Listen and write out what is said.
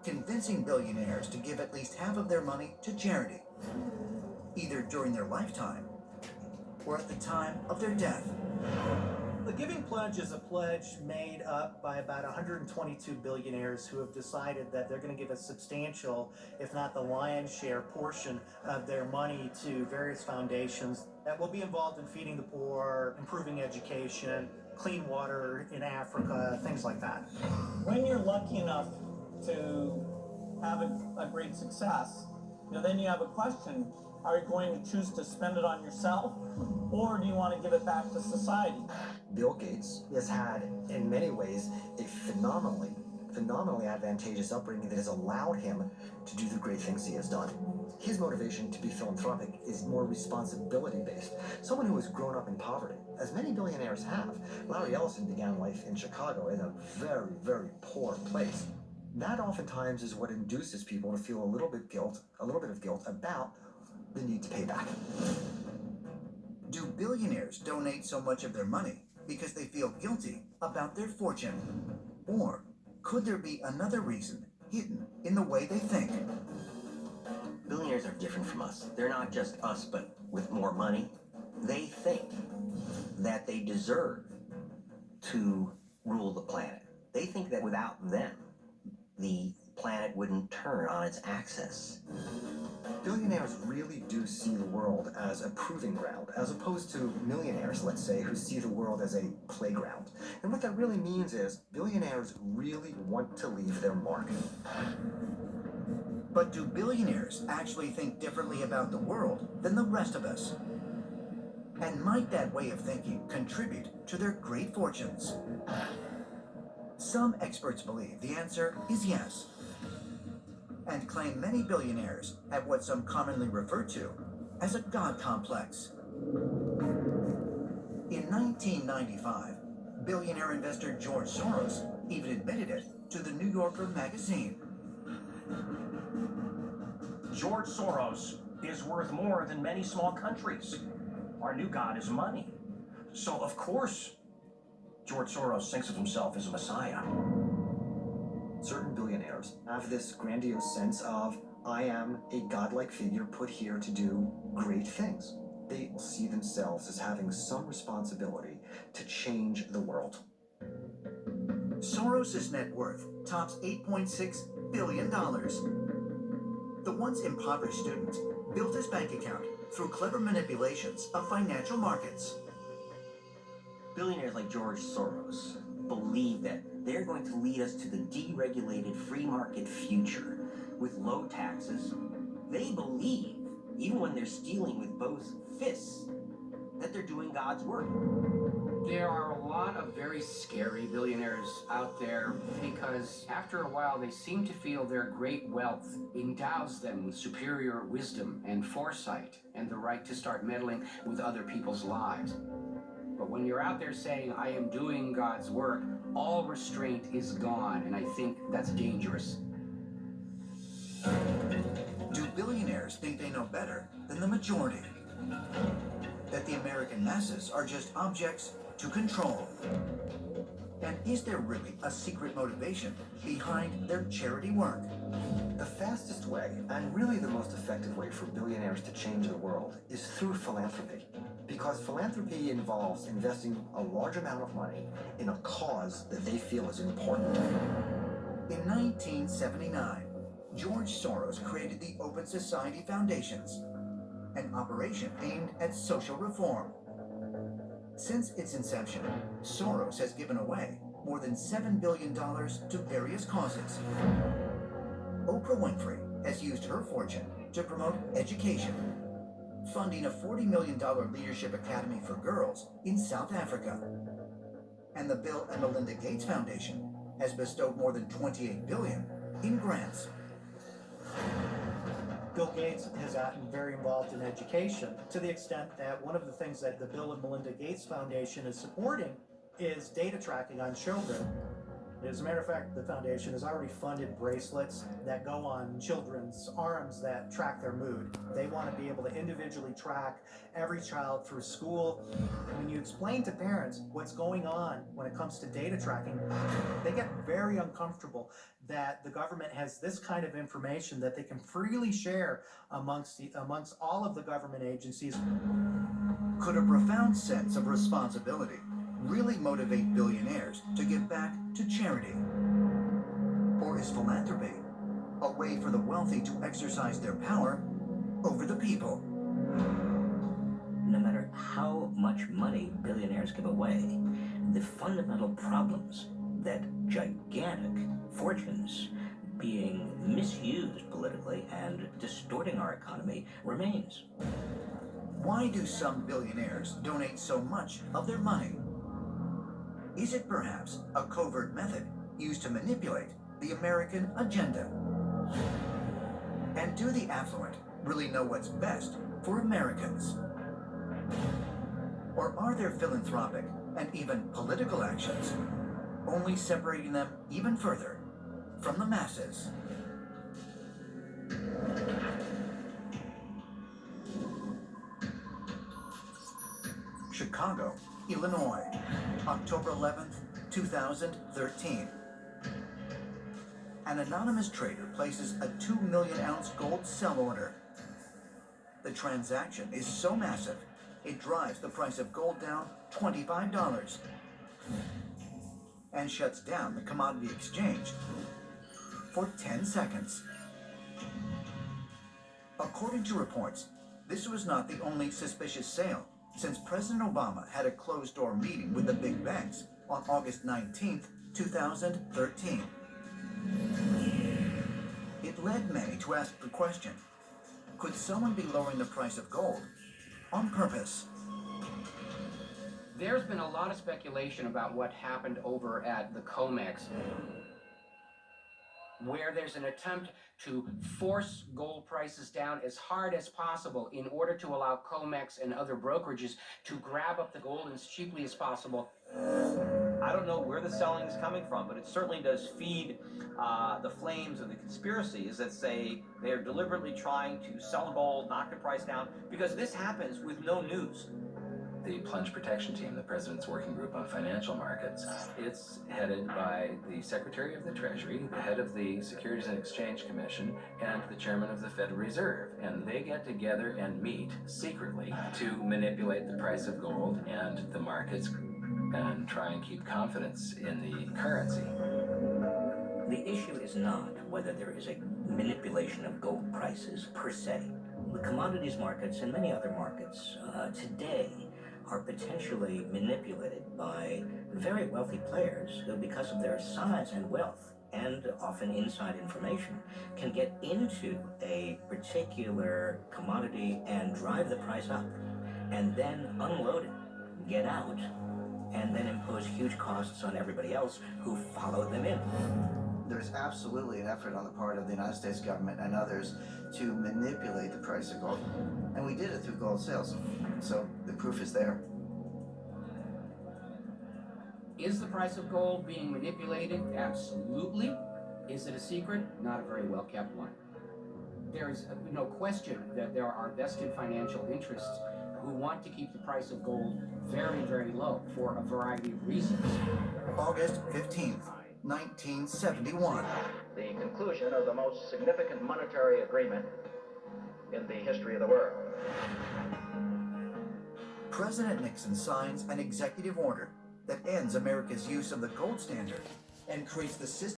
convincing billionaires to give at least half of their money to charity, either during their lifetime or at the time of their death. The Giving Pledge is a pledge made up by about 122 billionaires who have decided that they're going to give a substantial, if not the lion's share portion of their money to various foundations that will be involved in feeding the poor, improving education, clean water in Africa, things like that. When you're lucky enough to have a great success, then you have a question. Are you going to choose to spend it on yourself, or do you want to give it back to society? Bill Gates has had, in many ways, a phenomenally advantageous upbringing that has allowed him to do the great things he has done. His motivation to be philanthropic is more responsibility-based. Someone who has grown up in poverty, as many billionaires have. Larry Ellison began life in Chicago in a very, very poor place. That oftentimes is what induces people to feel a little bit of guilt about the need to pay back. Do billionaires donate so much of their money because they feel guilty about their fortune? Or could there be another reason hidden in the way they think? Billionaires are different from us. They're not just us, but with more money. They think that they deserve to rule the planet. They think that without them, the planet wouldn't turn on its axis. Billionaires really do see the world as a proving ground, as opposed to millionaires, let's say, who see the world as a playground. And what that really means is billionaires really want to leave their mark. But do billionaires actually think differently about the world than the rest of us? And might that way of thinking contribute to their great fortunes? Some experts believe the answer is yes, and claim many billionaires have what some commonly refer to as a God complex. In 1995, billionaire investor George Soros even admitted it to the New Yorker magazine. George Soros is worth more than many small countries. Our new god is money. So, of course, George Soros thinks of himself as a messiah. Certain billionaires have this grandiose sense of, I am a godlike figure put here to do great things. They see themselves as having some responsibility to change the world. Soros' net worth tops $8.6 billion. The once impoverished student built his bank account through clever manipulations of financial markets. Billionaires like George Soros believe that they're going to lead us to the deregulated free market future with low taxes. They believe, even when they're stealing with both fists, that they're doing God's work. There are a lot of very scary billionaires out there because after a while they seem to feel their great wealth endows them with superior wisdom and foresight and the right to start meddling with other people's lives. But when you're out there saying, I am doing God's work, all restraint is gone, and I think that's dangerous. Do billionaires think they know better than the majority? That the American masses are just objects to control? And is there really a secret motivation behind their charity work? The fastest way, and really the most effective way for billionaires to change the world, is through philanthropy. Because philanthropy involves investing a large amount of money in a cause that they feel is important. In 1979, George Soros created the Open Society Foundations, an operation aimed at social reform. Since its inception, Soros has given away more than $7 billion to various causes. Oprah Winfrey has used her fortune to promote education, funding a $40 million Leadership Academy for girls in South Africa. And the Bill and Melinda Gates Foundation has bestowed more than $28 billion in grants. Bill Gates has gotten very involved in education to the extent that one of the things that the Bill and Melinda Gates Foundation is supporting is data tracking on children. As a matter of fact, the foundation has already funded bracelets that go on children's arms that track their mood. They want to be able to individually track every child through school. When you explain to parents what's going on when it comes to data tracking, they get very uncomfortable that the government has this kind of information that they can freely share amongst all of the government agencies. Could a profound sense of responsibility really motivate billionaires to give back to charity? Or is philanthropy a way for the wealthy to exercise their power over the people? No matter how much money billionaires give away, the fundamental problems that gigantic fortunes being misused politically and distorting our economy remains. Why do some billionaires donate so much of their money? Is it perhaps a covert method used to manipulate the American agenda? And do the affluent really know what's best for Americans? Or are their philanthropic and even political actions only separating them even further from the masses? Chicago, Illinois, October 11th, 2013. An anonymous trader places a 2 million ounce gold sell order. The transaction is so massive, it drives the price of gold down $25 and shuts down the commodity exchange for 10 seconds. According to reports, this was not the only suspicious sale, since President Obama had a closed-door meeting with the big banks on August 19th, 2013. It led many to ask the question, could someone be lowering the price of gold on purpose? There's been a lot of speculation about what happened over at the COMEX, where there's an attempt to force gold prices down as hard as possible in order to allow COMEX and other brokerages to grab up the gold as cheaply as possible. I don't know where the selling is coming from, but it certainly does feed the flames of the conspiracies that say they are deliberately trying to sell gold, knock the price down, because this happens with no news. The Plunge Protection Team, the President's Working Group on Financial Markets, it's headed by the Secretary of the Treasury, the head of the Securities and Exchange Commission, and the Chairman of the Federal Reserve. And they get together and meet secretly to manipulate the price of gold and the markets and try and keep confidence in the currency. The issue is not whether there is a manipulation of gold prices per se. The commodities markets and many other markets today are potentially manipulated by very wealthy players who, because of their size and wealth and often inside information, can get into a particular commodity and drive the price up and then unload it, get out, and then impose huge costs on everybody else who follow them in. There's absolutely an effort on the part of the United States government and others to manipulate the price of gold. And we did it through gold sales. So the proof is there. Is the price of gold being manipulated? Absolutely. Is it a secret? Not a very well kept one. There is no question that there are vested financial interests who want to keep the price of gold very, very low for a variety of reasons. August 15th, 1971. The conclusion of the most significant monetary agreement in the history of the world. President Nixon signs an executive order that ends America's use of the gold standard and creates the system